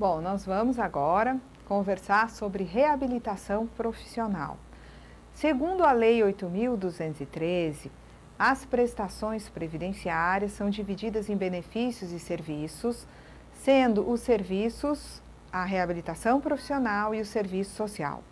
Bom, nós vamos agora conversar sobre reabilitação profissional. Segundo a Lei 8.213, as prestações previdenciárias são divididas em benefícios e serviços, sendo os serviços a reabilitação profissional e o serviço social.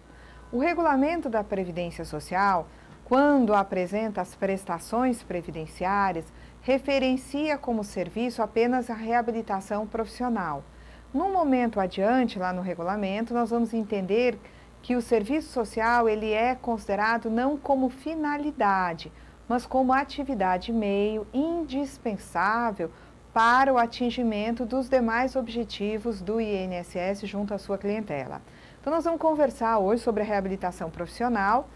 O regulamento da Previdência Social, quando apresenta as prestações previdenciárias, referencia como serviço apenas a reabilitação profissional. No momento adiante, lá no regulamento, nós vamos entender que o serviço social ele é considerado não como finalidade, mas como atividade meio indispensável para o atingimento dos demais objetivos do INSS junto à sua clientela. Então, nós vamos conversar hoje sobre a reabilitação profissional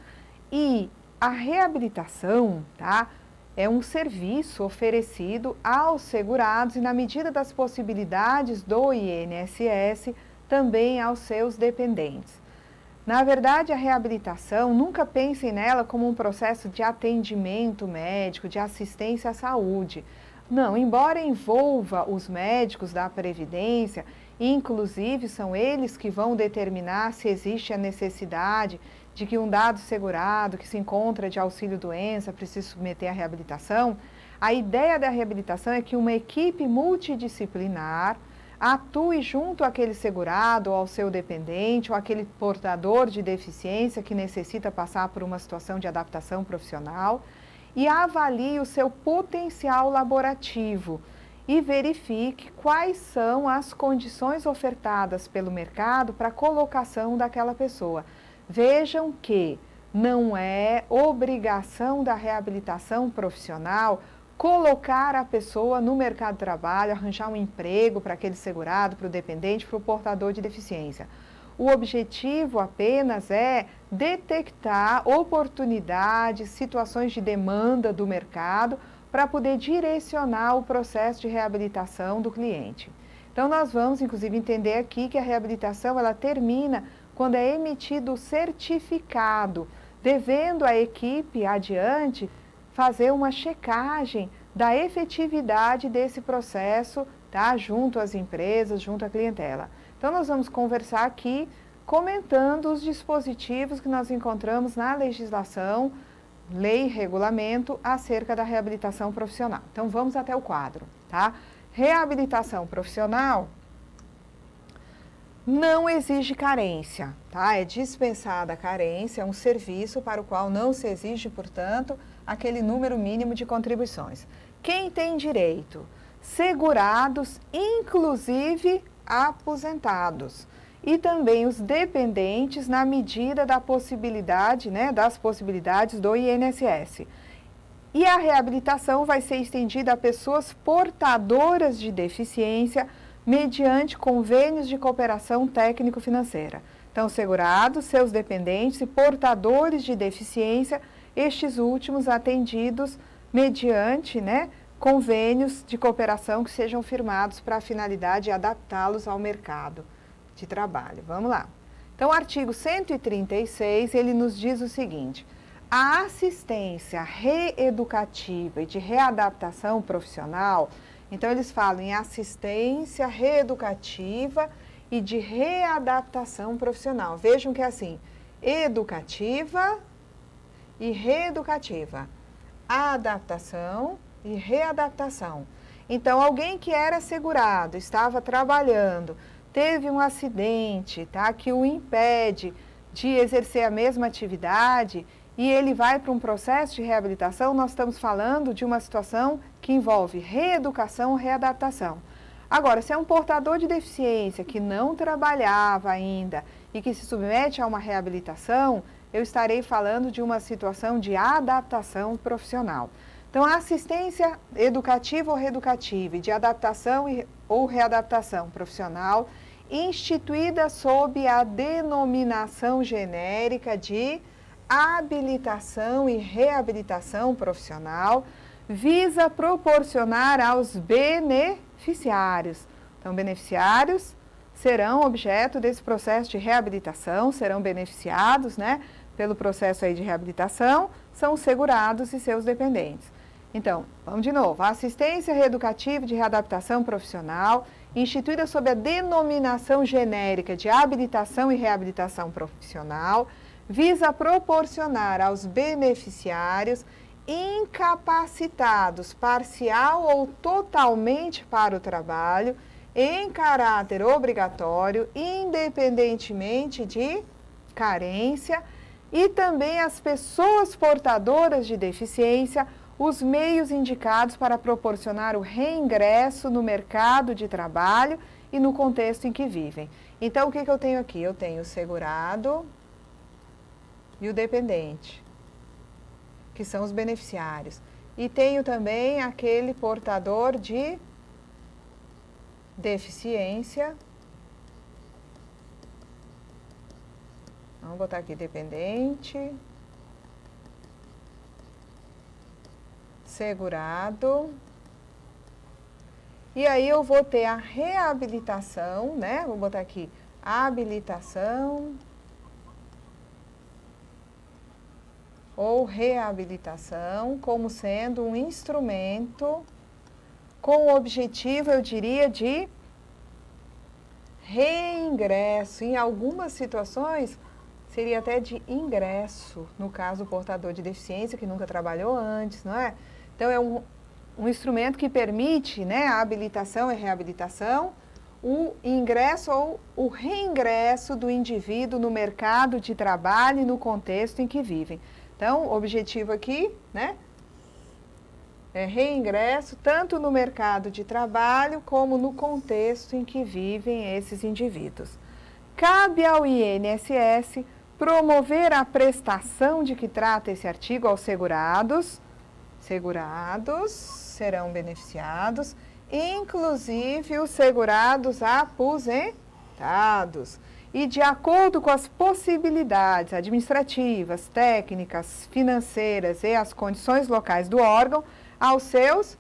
e a reabilitação, tá? É um serviço oferecido aos segurados e, na medida das possibilidades do INSS, também aos seus dependentes. Na verdade, a reabilitação, nunca pensem nela como um processo de atendimento médico, de assistência à saúde. Não, embora envolva os médicos da Previdência, inclusive são eles que vão determinar se existe a necessidade de que um dado segurado que se encontra de auxílio-doença precise submeter à reabilitação, a ideia da reabilitação é que uma equipe multidisciplinar atue junto àquele segurado ou ao seu dependente ou àquele portador de deficiência que necessita passar por uma situação de adaptação profissional e avalie o seu potencial laborativo e verifique quais são as condições ofertadas pelo mercado para a colocação daquela pessoa. Vejam que não é obrigação da reabilitação profissional colocar a pessoa no mercado de trabalho, arranjar um emprego para aquele segurado, para o dependente, para o portador de deficiência. O objetivo apenas é detectar oportunidades, situações de demanda do mercado para poder direcionar o processo de reabilitação do cliente. Então, nós vamos, inclusive, entender aqui que a reabilitação ela termina quando é emitido o certificado, devendo a equipe adiante fazer uma checagem da efetividade desse processo, tá? Junto às empresas, junto à clientela. Então, nós vamos conversar aqui comentando os dispositivos que nós encontramos na legislação, lei e regulamento acerca da reabilitação profissional. Então, vamos até o quadro, tá? Reabilitação profissional não exige carência, tá? É dispensada a carência, é um serviço para o qual não se exige, portanto, aquele número mínimo de contribuições. Quem tem direito? Segurados, inclusive aposentados. E também os dependentes na medida da possibilidade, né, das possibilidades do INSS. E a reabilitação vai ser estendida a pessoas portadoras de deficiência mediante convênios de cooperação técnico-financeira. Então, segurados, seus dependentes e portadores de deficiência, estes últimos atendidos mediante, né, convênios de cooperação que sejam firmados para a finalidade de adaptá-los ao mercado de trabalho. Vamos lá. Então, o artigo 136, ele nos diz o seguinte: a assistência reeducativa e de readaptação profissional, então eles falam em assistência reeducativa e de readaptação profissional. Vejam que é assim, educativa e reeducativa, adaptação e readaptação. Então, alguém que era segurado, estava trabalhando, teve um acidente, tá, que o impede de exercer a mesma atividade e ele vai para um processo de reabilitação, nós estamos falando de uma situação que envolve reeducação ou readaptação. Agora, se é um portador de deficiência que não trabalhava ainda e que se submete a uma reabilitação, eu estarei falando de uma situação de adaptação profissional. Então, a assistência educativa ou reeducativa e de adaptação ou readaptação profissional, instituída sob a denominação genérica de habilitação e reabilitação profissional, visa proporcionar aos beneficiários. Então, beneficiários serão objeto desse processo de reabilitação, serão beneficiados, né, pelo processo aí de reabilitação, são os segurados e seus dependentes. Então, vamos de novo, a assistência reeducativa de readaptação profissional, instituída sob a denominação genérica de habilitação e reabilitação profissional, visa proporcionar aos beneficiários incapacitados parcial ou totalmente para o trabalho, em caráter obrigatório, independentemente de carência, e também às pessoas portadoras de deficiência, os meios indicados para proporcionar o reingresso no mercado de trabalho e no contexto em que vivem. Então, o que eu tenho aqui? Eu tenho o segurado e o dependente, que são os beneficiários. E tenho também aquele portador de deficiência. Vamos botar aqui dependente, segurado. E aí eu vou ter a reabilitação, né? Vou botar aqui habilitação ou reabilitação como sendo um instrumento com o objetivo, eu diria, de reingresso. Em algumas situações, seria até de ingresso, no caso do portador de deficiência, que nunca trabalhou antes, não é? Então, é um instrumento que permite, né, a habilitação e reabilitação, o ingresso ou o reingresso do indivíduo no mercado de trabalho e no contexto em que vivem. Então, o objetivo aqui, né, é reingresso tanto no mercado de trabalho como no contexto em que vivem esses indivíduos. Cabe ao INSS promover a prestação de que trata esse artigo aos segurados. Segurados serão beneficiados, inclusive os segurados aposentados. E de acordo com as possibilidades administrativas, técnicas, financeiras e as condições locais do órgão, aos seus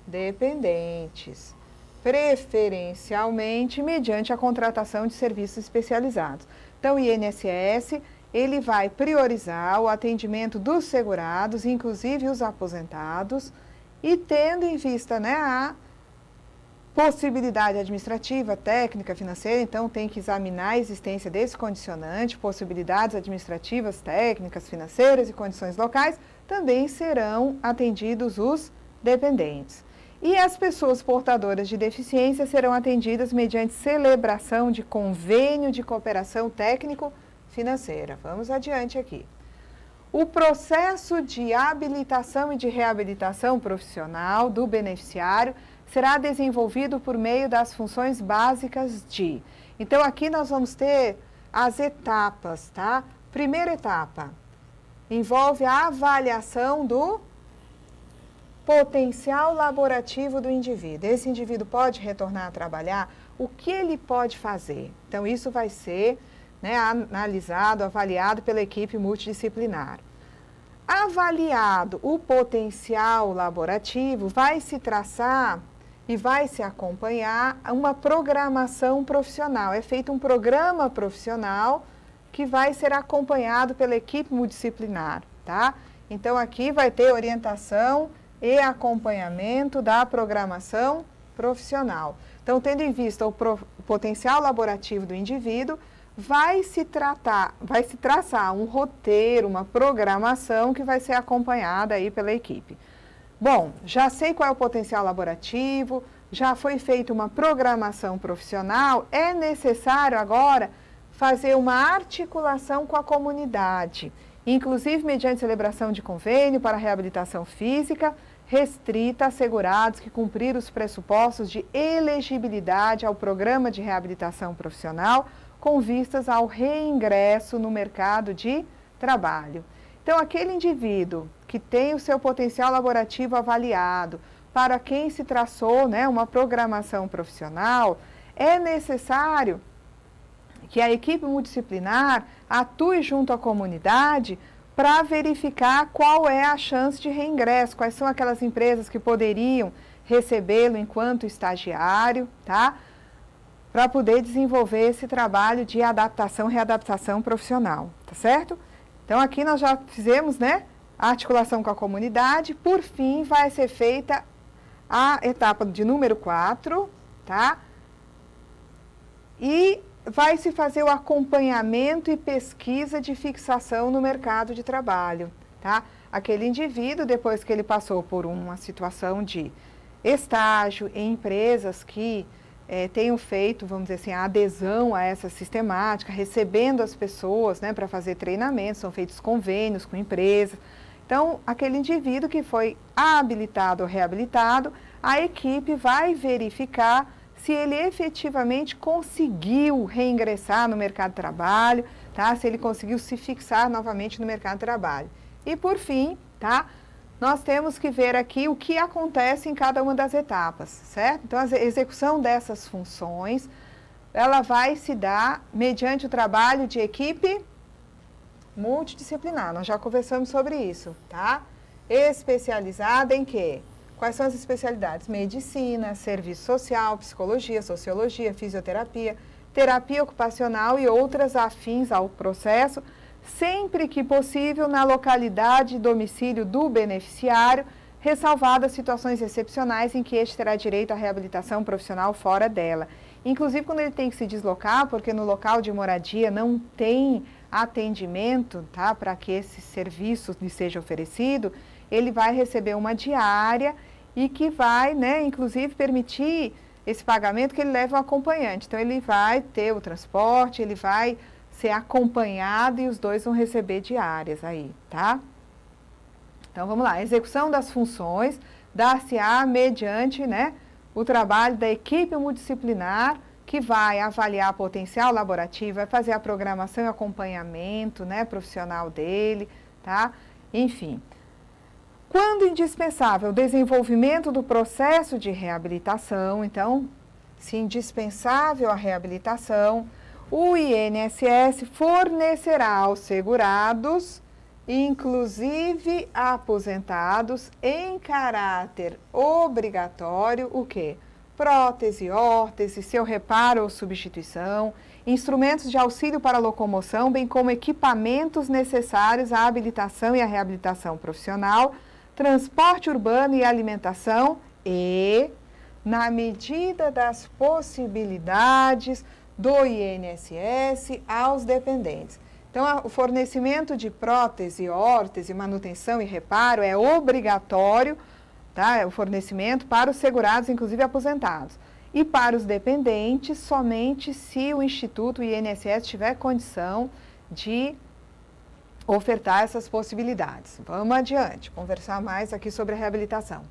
dependentes, preferencialmente mediante a contratação de serviços especializados. Então, o INSS, ele vai priorizar o atendimento dos segurados, inclusive os aposentados, e tendo em vista, né, a possibilidade administrativa, técnica, financeira, então tem que examinar a existência desse condicionante, possibilidades administrativas, técnicas, financeiras e condições locais, também serão atendidos os dependentes. E as pessoas portadoras de deficiência serão atendidas mediante celebração de convênio de cooperação técnico-financeira. Vamos adiante aqui. O processo de habilitação e de reabilitação profissional do beneficiário será desenvolvido por meio das funções básicas de... Então, aqui nós vamos ter as etapas, tá? Primeira etapa envolve a avaliação do potencial laborativo do indivíduo. Esse indivíduo pode retornar a trabalhar? O que ele pode fazer? Então, isso vai ser, né, analisado, avaliado pela equipe multidisciplinar. Avaliado o potencial laborativo, vai se traçar e vai se acompanhar uma programação profissional. É feito um programa profissional que vai ser acompanhado pela equipe multidisciplinar, tá? Então, aqui vai ter orientação e acompanhamento da programação profissional. Então, tendo em vista o potencial laborativo do indivíduo, vai se traçar um roteiro, uma programação que vai ser acompanhada aí pela equipe. Bom, já sei qual é o potencial laborativo, já foi feita uma programação profissional, é necessário agora fazer uma articulação com a comunidade, inclusive mediante celebração de convênio para reabilitação física, restrita a segurados que cumpriram os pressupostos de elegibilidade ao programa de reabilitação profissional com vistas ao reingresso no mercado de trabalho. Então, aquele indivíduo que tem o seu potencial laborativo avaliado, para quem se traçou, né, uma programação profissional, é necessário que a equipe multidisciplinar atue junto à comunidade para verificar qual é a chance de reingresso, quais são aquelas empresas que poderiam recebê-lo enquanto estagiário, tá? Para poder desenvolver esse trabalho de adaptação e readaptação profissional, tá certo? Então, aqui nós já fizemos, né, a articulação com a comunidade. Por fim, vai ser feita a etapa de número 4, tá? e vai se fazer o acompanhamento e pesquisa de fixação no mercado de trabalho, tá? Aquele indivíduo, depois que ele passou por uma situação de estágio em empresas que tenham feito, vamos dizer assim, a adesão a essa sistemática, recebendo as pessoas, né, para fazer treinamentos, são feitos convênios com empresas. Então, aquele indivíduo que foi habilitado ou reabilitado, a equipe vai verificar se ele efetivamente conseguiu reingressar no mercado de trabalho, tá? Se ele conseguiu se fixar novamente no mercado de trabalho. E por fim, tá? Nós temos que ver aqui o que acontece em cada uma das etapas, certo? Então, a execução dessas funções, ela vai se dar mediante o trabalho de equipe multidisciplinar. Nós já conversamos sobre isso, tá? Especializada em quê? Quais são as especialidades? Medicina, serviço social, psicologia, sociologia, fisioterapia, terapia ocupacional e outras afins ao processo, sempre que possível na localidade e domicílio do beneficiário, ressalvadas situações excepcionais em que este terá direito à reabilitação profissional fora dela. Inclusive quando ele tem que se deslocar, porque no local de moradia não tem atendimento, tá, para que esse serviço lhe seja oferecido, ele vai receber uma diária e que vai, né, inclusive permitir esse pagamento que ele leve um acompanhante. Então, ele vai ter o transporte, ele vai ser acompanhado e os dois vão receber diárias aí, tá? Então, vamos lá. A execução das funções dar-se-á mediante, né, o trabalho da equipe multidisciplinar que vai avaliar potencial laborativo, vai fazer a programação e acompanhamento, né, profissional dele, tá? Enfim. Quando indispensável, o desenvolvimento do processo de reabilitação, então, se indispensável a reabilitação, o INSS fornecerá aos segurados, inclusive aposentados, em caráter obrigatório, o quê? Prótese, órtese, seu reparo ou substituição, instrumentos de auxílio para locomoção, bem como equipamentos necessários à habilitação e à reabilitação profissional, transporte urbano e alimentação e, na medida das possibilidades do INSS, aos dependentes. Então, o fornecimento de prótese, órtese, manutenção e reparo é obrigatório, tá? O fornecimento para os segurados, inclusive aposentados. E para os dependentes, somente se o Instituto, o INSS, tiver condição de ofertar essas possibilidades. Vamos adiante, conversar mais aqui sobre a reabilitação.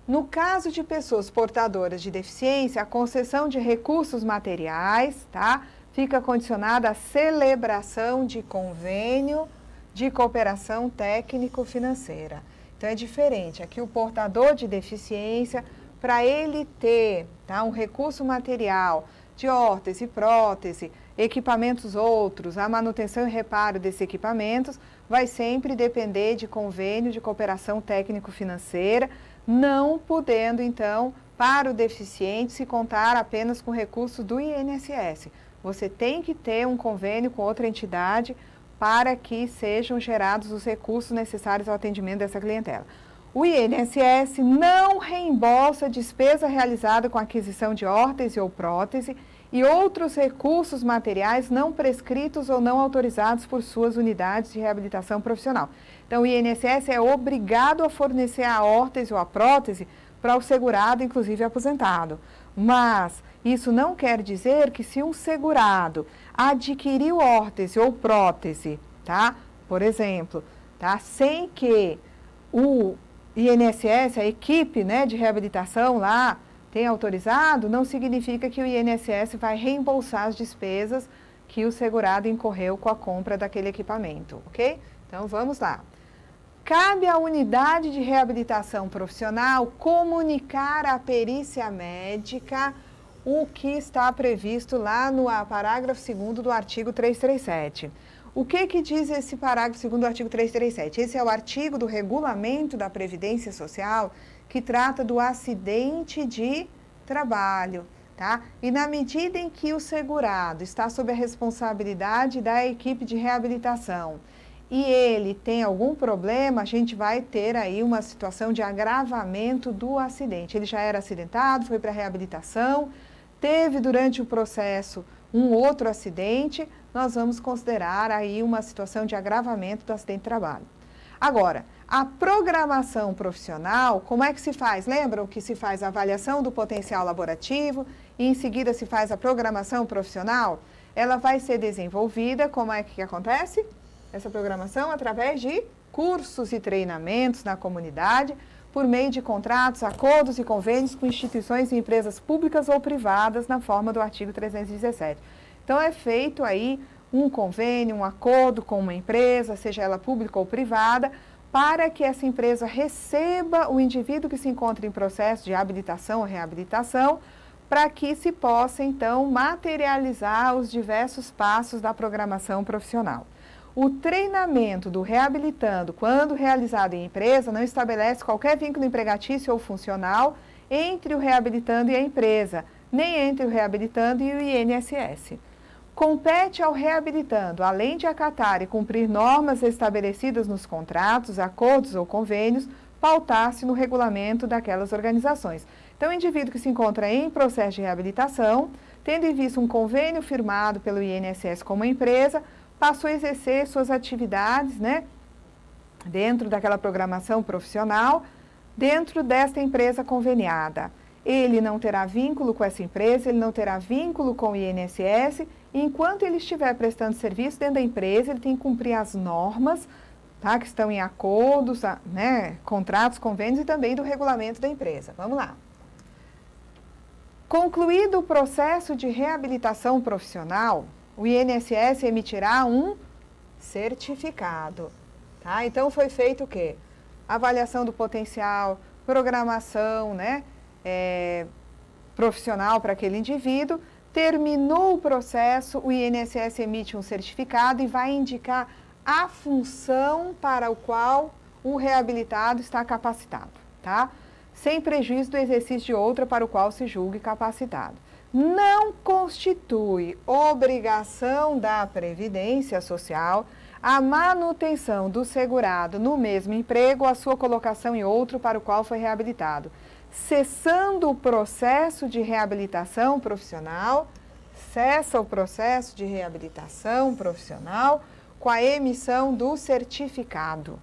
No caso de pessoas portadoras de deficiência, a concessão de recursos materiais, tá? Fica condicionada à celebração de convênio de cooperação técnico-financeira. Então, é diferente. Aqui, o portador de deficiência, para ele ter, tá, um recurso material de órtese, prótese, equipamentos outros, a manutenção e reparo desses equipamentos, vai sempre depender de convênio de cooperação técnico-financeira, não podendo, então, para o deficiente se contar apenas com recursos do INSS. Você tem que ter um convênio com outra entidade para que sejam gerados os recursos necessários ao atendimento dessa clientela. O INSS não reembolsa a despesa realizada com aquisição de órtese ou prótese e outros recursos materiais não prescritos ou não autorizados por suas unidades de reabilitação profissional. Então, o INSS é obrigado a fornecer a órtese ou a prótese para o segurado, inclusive aposentado. Mas isso não quer dizer que se um segurado adquiriu órtese ou prótese, tá? Por exemplo, tá? Sem que o INSS, a equipe, né, de reabilitação lá, tenha autorizado, não significa que o INSS vai reembolsar as despesas que o segurado incorreu com a compra daquele equipamento, ok? Então, vamos lá. Cabe à unidade de reabilitação profissional comunicar à perícia médica o que está previsto lá no parágrafo 2º do artigo 337. O que diz esse parágrafo 2º do artigo 337? Esse é o artigo do Regulamento da Previdência Social que trata do acidente de trabalho, tá? E na medida em que o segurado está sob a responsabilidade da equipe de reabilitação e ele tem algum problema, a gente vai ter aí uma situação de agravamento do acidente. Ele já era acidentado, foi para a reabilitação, teve durante o processo um outro acidente, nós vamos considerar aí uma situação de agravamento do acidente de trabalho. Agora, a programação profissional, como é que se faz? Lembram que se faz a avaliação do potencial laborativo e em seguida se faz a programação profissional? Ela vai ser desenvolvida, como é que acontece? Essa programação através de cursos e treinamentos na comunidade, por meio de contratos, acordos e convênios com instituições e empresas públicas ou privadas na forma do artigo 317. Então, é feito aí um convênio, um acordo com uma empresa, seja ela pública ou privada, para que essa empresa receba o indivíduo que se encontra em processo de habilitação ou reabilitação, para que se possa, então, materializar os diversos passos da programação profissional. O treinamento do reabilitando, quando realizado em empresa, não estabelece qualquer vínculo empregatício ou funcional entre o reabilitando e a empresa, nem entre o reabilitando e o INSS. Compete ao reabilitando, além de acatar e cumprir normas estabelecidas nos contratos, acordos ou convênios, pautar-se no regulamento daquelas organizações. Então, o indivíduo que se encontra em processo de reabilitação, tendo em vista um convênio firmado pelo INSS com uma empresa, passou a exercer suas atividades, né, dentro daquela programação profissional, dentro desta empresa conveniada. Ele não terá vínculo com essa empresa, ele não terá vínculo com o INSS, e enquanto ele estiver prestando serviço dentro da empresa, ele tem que cumprir as normas, tá, que estão em acordos, né, contratos, convênios e também do regulamento da empresa. Vamos lá. Concluído o processo de reabilitação profissional, o INSS emitirá um certificado, tá? Então, foi feito o quê? Avaliação do potencial, programação, né, profissional para aquele indivíduo. Terminou o processo, o INSS emite um certificado e vai indicar a função para o qual o reabilitado está capacitado, tá? Sem prejuízo do exercício de outra para o qual se julgue capacitado. Não constitui obrigação da Previdência Social a manutenção do segurado no mesmo emprego ou a sua colocação em outro para o qual foi reabilitado. Cessando o processo de reabilitação profissional, cessa o processo de reabilitação profissional com a emissão do certificado.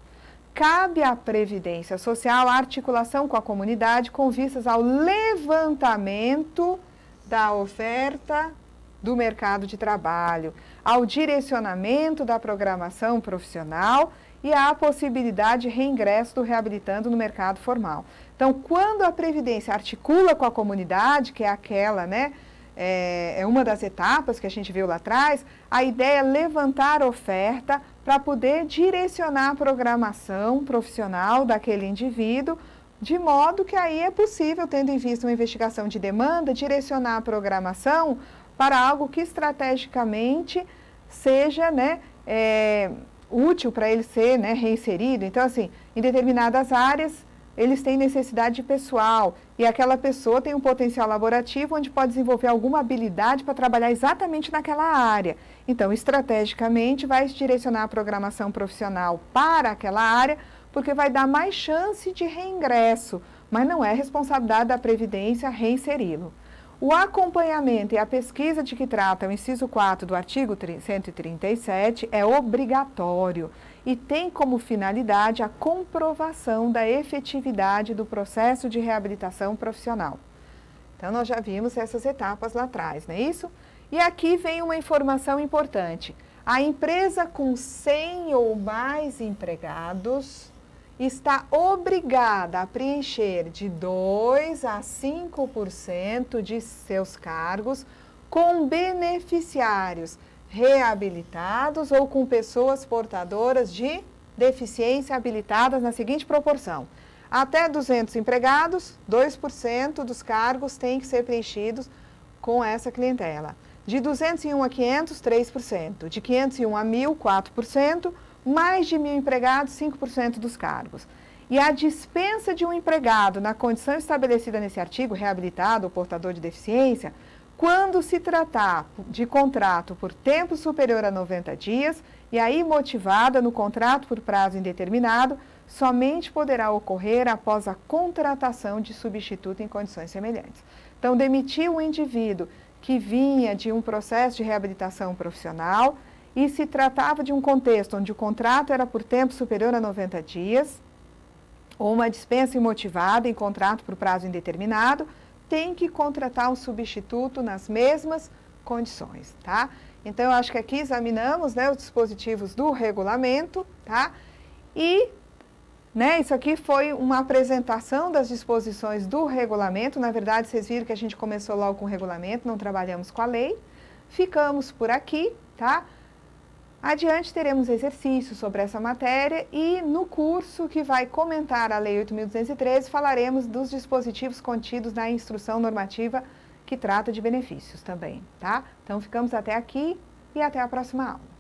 Cabe à Previdência Social a articulação com a comunidade com vistas ao levantamento da oferta do mercado de trabalho, ao direcionamento da programação profissional e à possibilidade de reingresso do reabilitando no mercado formal. Então, quando a Previdência articula com a comunidade, que é aquela, né, é uma das etapas que a gente viu lá atrás, a ideia é levantar oferta para poder direcionar a programação profissional daquele indivíduo, de modo que aí é possível, tendo em vista uma investigação de demanda, direcionar a programação para algo que estrategicamente seja, né, útil para ele ser, né, reinserido. Então, assim, em determinadas áreas, eles têm necessidade de pessoal e aquela pessoa tem um potencial laborativo onde pode desenvolver alguma habilidade para trabalhar exatamente naquela área. Então, estrategicamente, vai direcionar a programação profissional para aquela área, porque vai dar mais chance de reingresso, mas não é responsabilidade da Previdência reinseri-lo. O acompanhamento e a pesquisa de que trata o inciso 4 do artigo 137 é obrigatório e tem como finalidade a comprovação da efetividade do processo de reabilitação profissional. Então, nós já vimos essas etapas lá atrás, não é isso? E aqui vem uma informação importante. A empresa com 100 ou mais empregados está obrigada a preencher de 2% a 5% de seus cargos com beneficiários reabilitados ou com pessoas portadoras de deficiência habilitadas na seguinte proporção. Até 200 empregados, 2% dos cargos têm que ser preenchidos com essa clientela. De 201 a 500, 3%. De 501 a 1.000, 4%. Mais de 1.000 empregados, 5% dos cargos. E a dispensa de um empregado na condição estabelecida nesse artigo, reabilitado ou portador de deficiência, quando se tratar de contrato por tempo superior a 90 dias e aí motivada no contrato por prazo indeterminado, somente poderá ocorrer após a contratação de substituto em condições semelhantes. Então, demitiu o indivíduo que vinha de um processo de reabilitação profissional e se tratava de um contexto onde o contrato era por tempo superior a 90 dias, ou uma dispensa imotivada em contrato por prazo indeterminado, tem que contratar um substituto nas mesmas condições, tá? Então, eu acho que aqui examinamos, né, os dispositivos do regulamento, tá? E, né, isso aqui foi uma apresentação das disposições do regulamento. Na verdade, vocês viram que a gente começou logo com o regulamento, não trabalhamos com a lei. Ficamos por aqui, tá? Adiante teremos exercícios sobre essa matéria e no curso que vai comentar a Lei 8.213 falaremos dos dispositivos contidos na instrução normativa que trata de benefícios também, tá? Então ficamos até aqui e até a próxima aula.